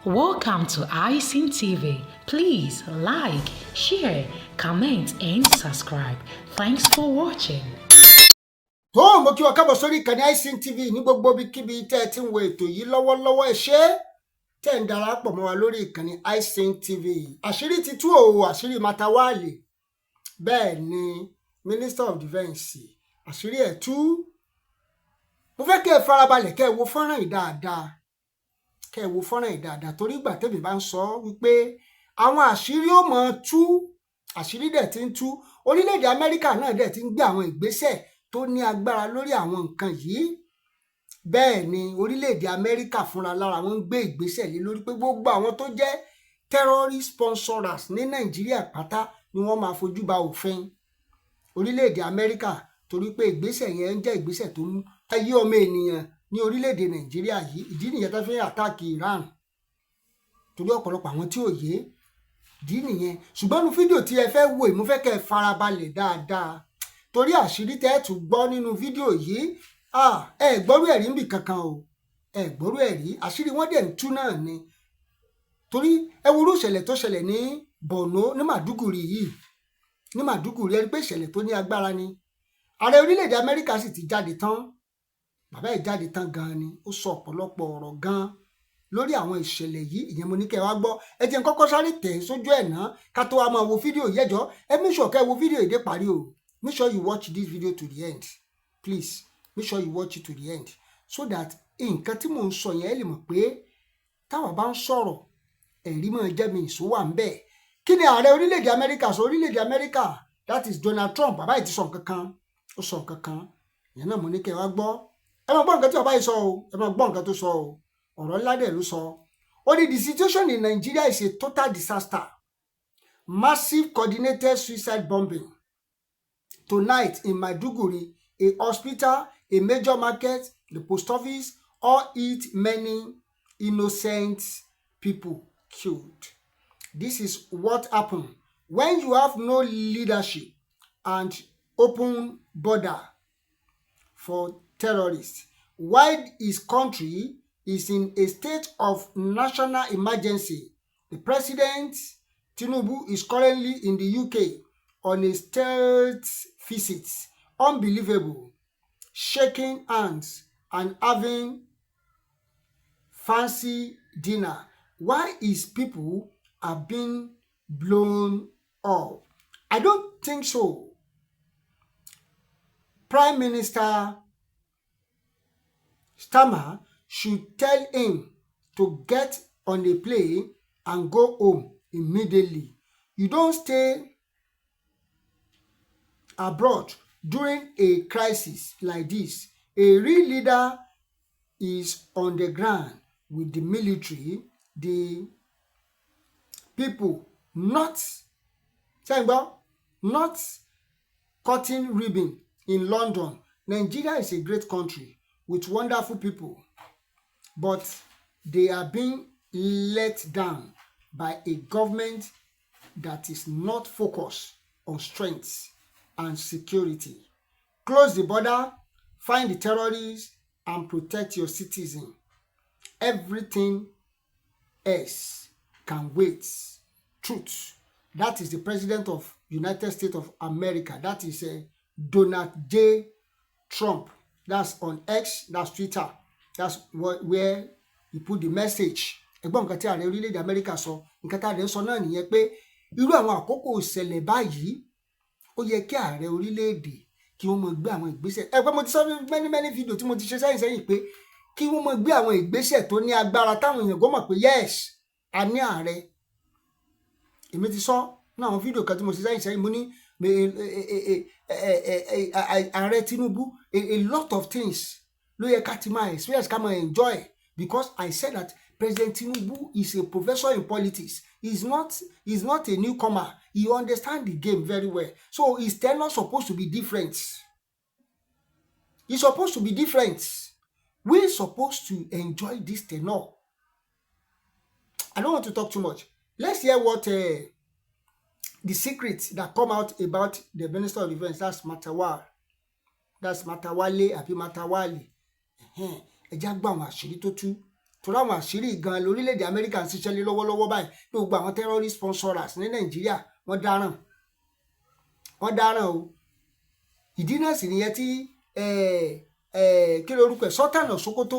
Welcome to Icing TV. Please like, share, comment, and subscribe. Thanks for watching. Tó mo kí wa kábọ̀ sórí ìkànnì Icing TV ní gbogbo ibikíbi tẹ́ ẹ ti ń wo ètò yìí lọ́wọ́lọ́wọ́ ẹ ṣé tẹ́ ń darapọ̀ mọ́ wa lórí ìkànnì Icing TV. Àṣírí ti tú o, àṣírí Mattawalle. Bẹ́ẹ̀ ni Minister of Defence, àṣírí ẹ̀ tú. Mo fẹ́ kẹ́ ẹ farabalẹ̀ kẹ́ ẹ wo fọ́nrán yìí dáadáa. Kẹ́ ẹ wo fọ́nrán yìí dáadáa torí ìgbà tẹ́mi bá ń sọ wípé àwọn àṣírí ó mọ̀ tú, àṣírí dẹ̀ ti ń tú. Orílẹ̀-èdè Amẹ́ríkà náà dẹ̀ ti ń gbé àwọn ìgbésẹ̀ tó ní agbára lórí àwọn nǹkan yìí. Bẹ́ẹ̀ ni orílẹ̀-èdè Amẹ́ríkà fúnra lára wọn ń gbé ìgbésẹ̀ lé lórí pé gbogbo àwọn tó jẹ́ terrorist sponsors ní Nàìjíríà pátá ni wọ́n máa fojú ba òfin. Orílẹ̀-èdè Amẹ́ríkà torí pé ìgbésẹ̀ yẹn ń jẹ́ ìgbésẹ̀ tó mú ayé ọmọ ènìyàn ní orílẹ̀-èdè Nàìjíríà yìí. Ìdí nìyẹn tó fi ń àtáàkì Iran torí ọ̀pọ̀lọpọ̀ àwọn tí ò yé ìdí nìyẹn. Ṣùgbọ́n ní fídíò tí ẹ fẹ́ wò yìí mo fẹ́ kẹ́ ẹ farabalẹ̀ dáadáa torí àṣírí tẹ́ ẹ tún gbọ́ nínú fídíò yìí ẹ gbọ́rú ẹ̀rí níbì kankan o, ẹ gbọ́rú ẹ̀rí, àṣírí wọn dẹ̀ ń tú náà ni. Torí ẹ wo irú ìṣẹ̀lẹ̀ tó ṣẹlẹ̀ ní Borno ní Maiduguri yìí, ní Maiduguri ẹ rí pé ìṣẹ̀lẹ̀ tó ní agbára ni. Ààrẹ orílẹ̀-èdè Amẹ́ríkà sì ti jáde tán, bàbá ẹ̀ jáde tán gan ni, ó sọ ọ̀pọ̀lọpọ̀ ọ̀rọ̀ gan lórí àwọn ìṣẹ̀lẹ̀ yìí. Ìyẹn mo ní kẹ́ ẹ wá gbọ́. Ẹ jẹ́ n kọ́kọ́ sáré tẹ̀ sójú ẹ̀ náà ká tó wá máa wo fídíò yẹjọ́. Ẹ make sure kẹ́ ẹ wo fídíò yìí dé parí o. Make sure you watch this video to the end. Please, make sure you watch it to the end so that nǹkan tí mò ń sọ yẹn ẹ lè mọ̀ pé táwa bá ń sọ̀rọ̀ ẹ̀rí máa jẹ́ mi ìṣó wà ń bẹ̀. Kí ni ààrẹ orílẹ̀-èdè Amẹ́ríkà sọ? Orílẹ̀-èdè Amẹ́ríkà, that is Donald Trump, bàbá yìí ti sọ nǹkan kan, ó sọ nǹkan kan. Ìyẹn náà mo ní kẹ́ ẹ wá gbọ́. Ẹ máa gbọ́ nǹkan tí bàbá yìí sọ o, ẹ máa gbọ́ nǹkan tó sọ o. Ọ̀rọ̀ ńlá dẹ̀ ló sọ. Ó ní the situation in Nigeria is a total disaster. Massive coordinated suicide bombing tonight in Maiduguri, a hospital, a major market, the post office, all hit many innocent people killed. This is what happened when you have no leadership and open border for terrorists. While his country is in a state of national emergency, the president, Tinubu, is currently in the UK on a state visit. Unbelievable. Shaking hands and having fancy dinner. Why is people are being blown up? I don't think so. Prime Minister Starmer should tell him to get on a plane and go home immediately. You don't stay abroad during a crisis like this. A real leader is on the ground with the military, the people, not cutting ribbon in London. Nigeria is a great country with wonderful people, but they are being let down by a government that is not focused on strength and security. Close the border, find the terrorists, and protect your citizens. Everything else can wait. Truth. That is the President of United States of America. That is Donald J. Trump. That's on X, that's Twitter. That's where he put the message. Ẹgbọ́n nǹkan tí ààrẹ orílẹ̀-èdè Amẹ́ríkà sọ, nǹkan tí ààrẹ sọ náà nìyẹn pé irú àwọn àkókò ìṣẹ̀lẹ̀ báyìí ó yẹ kí ààrẹ orílẹ̀-èdè kí wọ́n mọ̀ gbé àwọn ìgbésẹ̀. Ẹgbẹ́ mo ti sọ many video tí mo ti ṣe sẹ́yìn pé kí wọ́n mọ̀ gbé àwọn ìgbésẹ̀ tó ní agbára táwọn èèyàn gbọ́ mọ̀ pé yes, a ní ààrẹ. Èmi ti sọ ní àwọn fídíò kan tí mo ṣe sẹ́yìn mo ní ààrẹ Tinubu a lot of things ló yẹ ká ti máa experience ká máa enjoy, because I said that President Tinubu is a professor in politics. He's not a newcomer. He understands the game very well. So his tenure supposed to be different. It's supposed to be different. We're supposed to enjoy this tenure. I don't want to talk too much. Let's hear what the secrets that come out about the Minister of Defense. That's Mattawalle. That's Mattawalle àbí Mattawalle. Ẹ já gbọ́ àwọn àṣírí tó tú torí àwọn àṣírí gan lórílẹ̀‐èdè Amẹ́ríkà ń ṣiṣẹ́ lé lọ́wọ́lọ́wọ́ báyìí pé gbogbo àwọn terrorist sponsors ní Nàìjíríà wọ́n dáràn o. ìdí náà sì nìyẹn tí kí lorúkọ ẹ̀ Sultan of Sokoto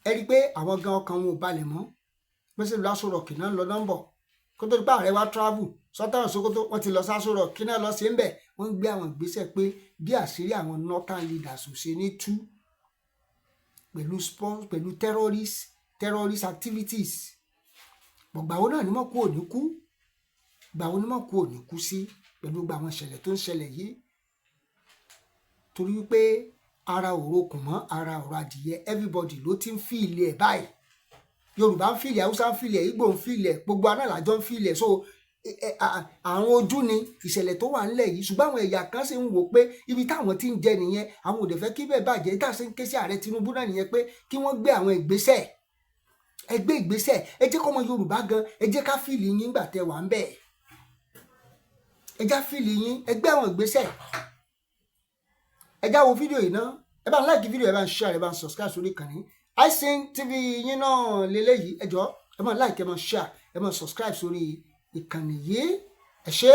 ẹ rí i pé àwọn gan ọkàn wọn ò balẹ̀ mọ́ pẹ́sẹ́ lọ Aso Rock náà lọ nọ́mbọ̀ kó tó di pé ààrẹ wa travel Sultan of Sokoto wọ́n ti lọ sí Aso Rock náà lọ sí ń bẹ̀ wọ́n ń gbé àwọn ìgbésẹ̀ pé bí àṣírí àwọn northern leaders ò ṣe ní tú pẹ̀lú terrorist activities gbàwo náà ni mọ̀ kú òní kú gbàwo ni mọ̀ kú òní kú sí pẹ̀lú gbogbo àwọn ìṣẹ̀lẹ̀ tó ń ṣẹlẹ̀ yìí torí wípé ara òrokùn mọ́ ara ọ̀rọ̀ adìyẹ everybody ló ti ń fi ilé ẹ̀ báyìí Yorùbá ń filẹ̀ Haúsá ń filẹ̀ Ìgbò ń filẹ̀ gbogbo anáàlájọ́ ń filẹ̀ so àwọn ojú ni ìṣẹ̀lẹ̀ tó wà ńlẹ̀ yìí ṣùgbọ́n àwọn ẹ̀yà kan ṣe ń wò pé ibi táwọn ti ń jẹ nìyẹn àwọn ò dẹ̀ fẹ́ kí bẹ́ẹ̀ bàjẹ́ tá a ṣe ń ké sí ààrẹ Tinubu náà nìyẹn pé kí wọ́n gbé àwọn ìgbésẹ̀ ẹ gbé ìgbésẹ̀ ẹ jẹ́ kọ́mọ Yorùbá gan ẹ jẹ́ ká fìlì yín nígbà tẹ́ wà ń bẹ̀ ẹ já fìlì yín ẹ gbé àwọn ìgbésẹ̀ ẹ já wo fídíò yìí náà ẹ bá ń láìkí fídíò ẹ bá ń share ẹ bá ń subscribe sórí ìkànnì Icing TV yín náà lélẹ́yìí ẹ jọ̀ọ́ ẹ máa like ẹ máa share ẹ máa subscribe sórí ìkànnì yìí ẹ ṣé.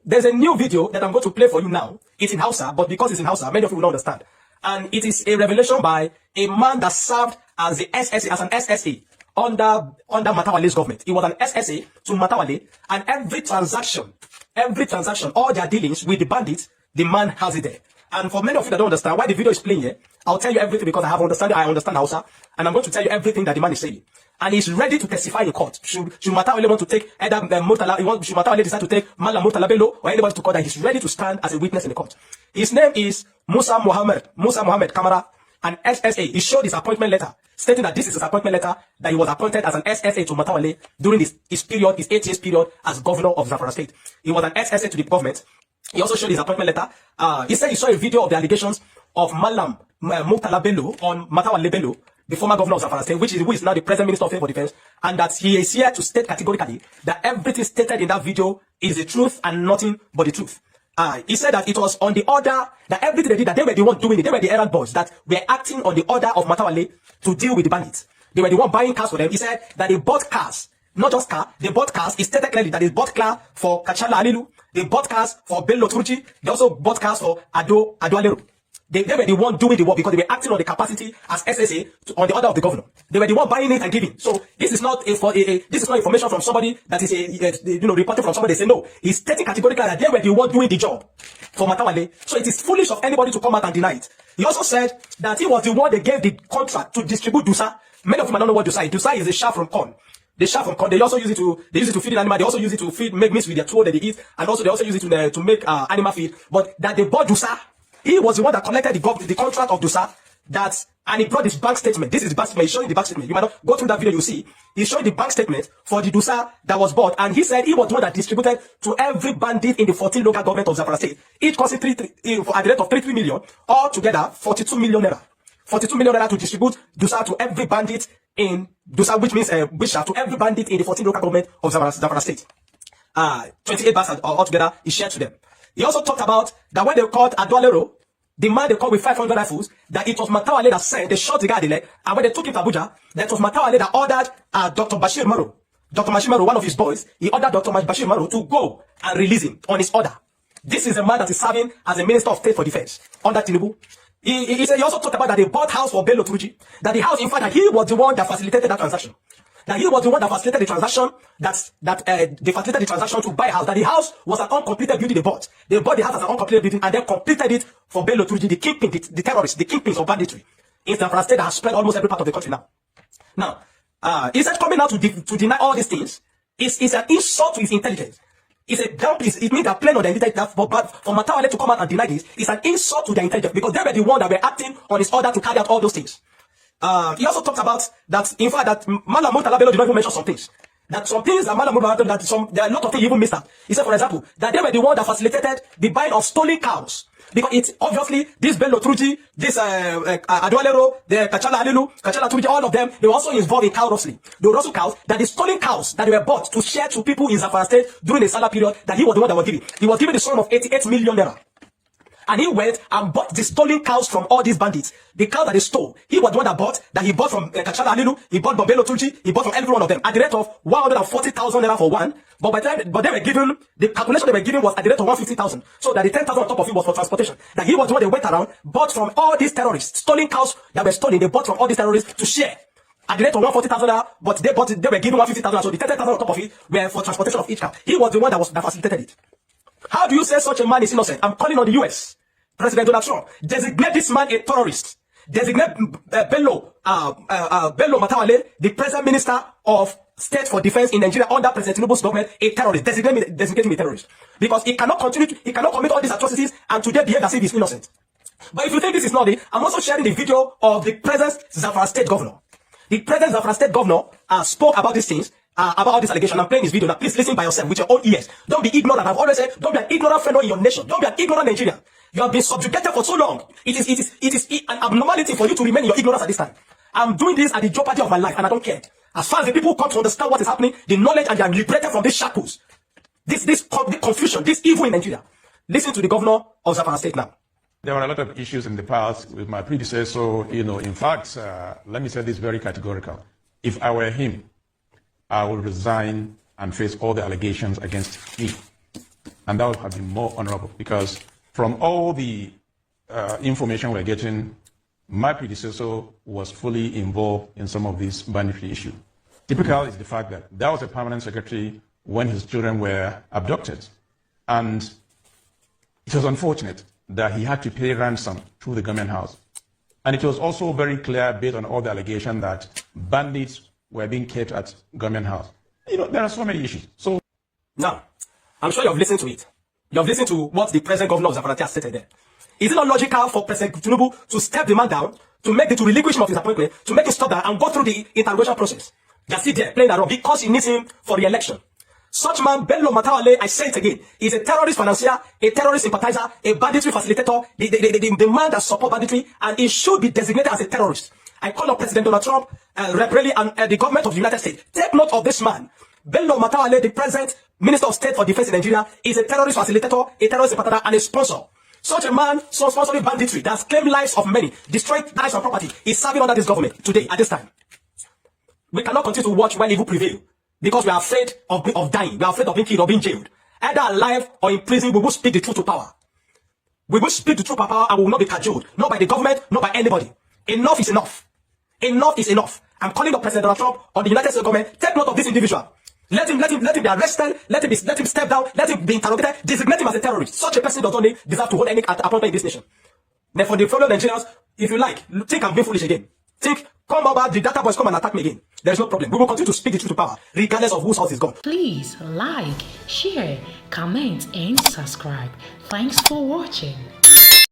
There's a new video that I'm going to play for you now. It's in Hausa, but because it's in Hausa, many of you will not understand. And it is a revelation by a man that served as the SSA, as an SSA under Mattawalle's government. He was an SSA to Mattawalle, and every transaction, all their dealings with the bandits, the man has it there. And for many of you that don't understand why the video is playing here, I'll tell you everything because I understand Hausa, and I'm going to tell you everything that the man is saying. And he's ready to testify in court. Should Mattawalle want to take either should Mattawalle decide to take Malam Murtala Bello or anybody to court, that he's ready to stand as a witness in the court. His name is Musa Mohammed Kamara, an SSA. He showed his appointment letter, stating that this is his appointment letter, that he was appointed as an SSA to Mattawalle during his 8 years period as governor of Zamfara State. He was an SSA to the government. He also showed his appointment letter. He said he saw a video of the allegations of Malam Murtala Bello on Mattawalle Bello, the former governor of Zamfara State, who is now the present Minister of Civil Defense, and that he is here to state categorically that everything stated in that video is the truth and nothing but the truth. He said that it was on the order, that everything they did, that they were the ones doing it, they were the errand boys, that were acting on the order of Mattawalle to deal with the bandits. They were the one buying cars for them. He said that they bought cars, not just car, they bought cars. He stated clearly that they bought car for Kachala Alilu, they bought cars for Bello Turji, they also bought cars for Adoalero. They were the one doing the work because they were acting on the capacity as SSA on the order of the governor. They were the one buying it and giving. So this is not this is not information from somebody that is reporting from somebody. They say no. He's stating categorically that they were the one doing the job for Mattawalle. So it is foolish of anybody to come out and deny it. He also said that he was the one that gave the contract to distribute Dusa. Many of them don't know what Dusa is. Dusa is a shaft from corn. The shaft from corn. They also use it to feed an animal. They also use it to make mix with their tool that they eat, and also they also use it to make animal feed. But that they bought Dusa. He was the one that collected the contract of Dusa, and he brought his bank statement. This is the bank statement. He's showing the bank statement. You might not go through that video, you see. He's showing the bank statement for the Dusa that was bought. And he said he was the one that distributed to every bandit in the 14 local government of Zamfara State. Each costing at the rate of 33 million, all together 42 million naira. 42 million naira to distribute Dusa to every bandit in Dusa, which means to every bandit in the 14 local government of Zamfara State. 28 bastards altogether he shared to them. He also talked about that when they caught Adoalero, the man they caught with 500 rifles, that it was Mattawalle that sent, they shot the guy in the leg, and when they took him to Abuja, that was Mattawalle that ordered Dr. Bashir Maro, one of his boys, he ordered Dr. Bashir Maro to go and release him on his order. This is a man that is serving as a Minister of State for Defense under Tinubu. He also talked about that they bought house for Bello Turji, that the house, in fact, that he was the one that facilitated that transaction. That he was the one that facilitated the transaction, they facilitated the transaction to buy a house, that the house was an uncompleted building they bought. They bought the house as an uncompleted building and then completed it for Bello Turji, the kingpin, the terrorists, the kingpins of banditry in Zamfara State that has spread almost every part of the country now. Now, he said coming out to deny all these things is an insult to his intelligence. It's a dump. It means they're playing on the intelligence. But for Mattawalle to come out and deny this is an insult to their intelligence because they were the one that were acting on his order to carry out all those things. He also talked about that, in fact, that Malam Murtala Bello did not even mention some things. That some things that Malam Murtala Bello, there are a lot of things he even missed out. He said, for example, that they were the one that facilitated the buying of stolen cows. Because it's obviously this Bello Turji, this Adoalero, the Kachala Turji, all of them, they were also involved in cow rustling. They were also cows, that the stolen cows that they were bought to share to people in Zamfara State during the Salah period, that he was the one that was giving. He was given the sum of 88 million naira. And he went and bought the stolen cows from all these bandits. The cow that they stole, he was the one that he bought from Kachala Alilu, he bought Bombelo Tunchi, he bought from every one of them at the rate of 140,000 naira for one. But they were given, the calculation they were given was at the rate of 150,000. So that the 10,000 on top of it was for transportation. That he was the one they went around, bought from all these terrorists, stolen cows that were stolen, they bought from all these terrorists to share. At the rate of 140,000 naira, but they were given 150,000, so the 10,000 on top of it were for transportation of each cow. He was the one that facilitated it. How do you say such a man is innocent? I'm calling on the US. President Donald Trump. Designate this man a terrorist. Designate Bello Mattawalle, the present Minister of State for Defense in Nigeria under President Tinubu's government, a terrorist. Designate him a terrorist. Because he cannot commit all these atrocities and today behave as if he's innocent. But if you think this is not it, I'm also sharing the video of the present Zamfara State Governor. The present Zamfara State Governor spoke about these things. About all this allegation. I'm playing this video now. Please listen by yourself with your own ears. Don't be ignorant. I've always said, don't be an ignorant fellow in your nation. Don't be an ignorant Nigerian. You have been subjugated for so long. It is an abnormality for you to remain in your ignorance at this time. I'm doing this at the jeopardy of my life, and I don't care. As far as the people come to understand what is happening, the knowledge, and they are liberated from these shackles, this confusion, this evil in Nigeria. Listen to the governor of Zamfara State now. There were a lot of issues in the past with my predecessor. In fact, let me say this very categorical. If I were him, I will resign and face all the allegations against me. And that would have been more honorable, because from all the information we're getting, my predecessor was fully involved in some of these banditry issues. Typical is the fact that that was a permanent secretary when his children were abducted. And it was unfortunate that he had to pay ransom through the government house. And it was also very clear, based on all the allegations, that bandits were being kept at government house. There are so many issues. So now, I'm sure you have listened to it. You have listened to what the present governor of Zamfara State has stated there. Is it not logical for President Tinubu to step the man down, to relinquish him of his appointment, to make him stop that and go through the interrogation process? They're still there playing around because he needs him for re-election. Such man, Bello Mattawalle, I say it again, is a terrorist financier, a terrorist sympathizer, a banditry facilitator, the man that supports banditry, and he should be designated as a terrorist. I call on President Donald Trump, Reverend, and the government of the United States. Take note of this man. Bello Mattawalle, the present Minister of State for Defense in Nigeria, is a terrorist facilitator, a terrorist sympathizer, and a sponsor. Such a man, sponsoring banditry, that has claimed lives of many, destroyed lives and property, is serving under this government today, at this time. We cannot continue to watch while evil prevail, because we are afraid of dying. We are afraid of being killed or being jailed. Either alive or in prison, we will speak the truth to power. We will speak the truth to power and we will not be cajoled. Not by the government, not by anybody. Enough is enough. Enough is enough. I'm calling on President Donald Trump or the United States government. Take note of this individual. Let him be arrested. Let him step down. Let him be interrogated. Designate him as a terrorist. Such a person does not deserve to hold any appointment in this nation. Then for the fellow Nigerians, if you like, think I'm being foolish again. Think, come over, the data boys come and attack me again. There is no problem. We will continue to speak the truth to power, regardless of whose house is gone. Please like, share, comment, and subscribe. Thanks for watching.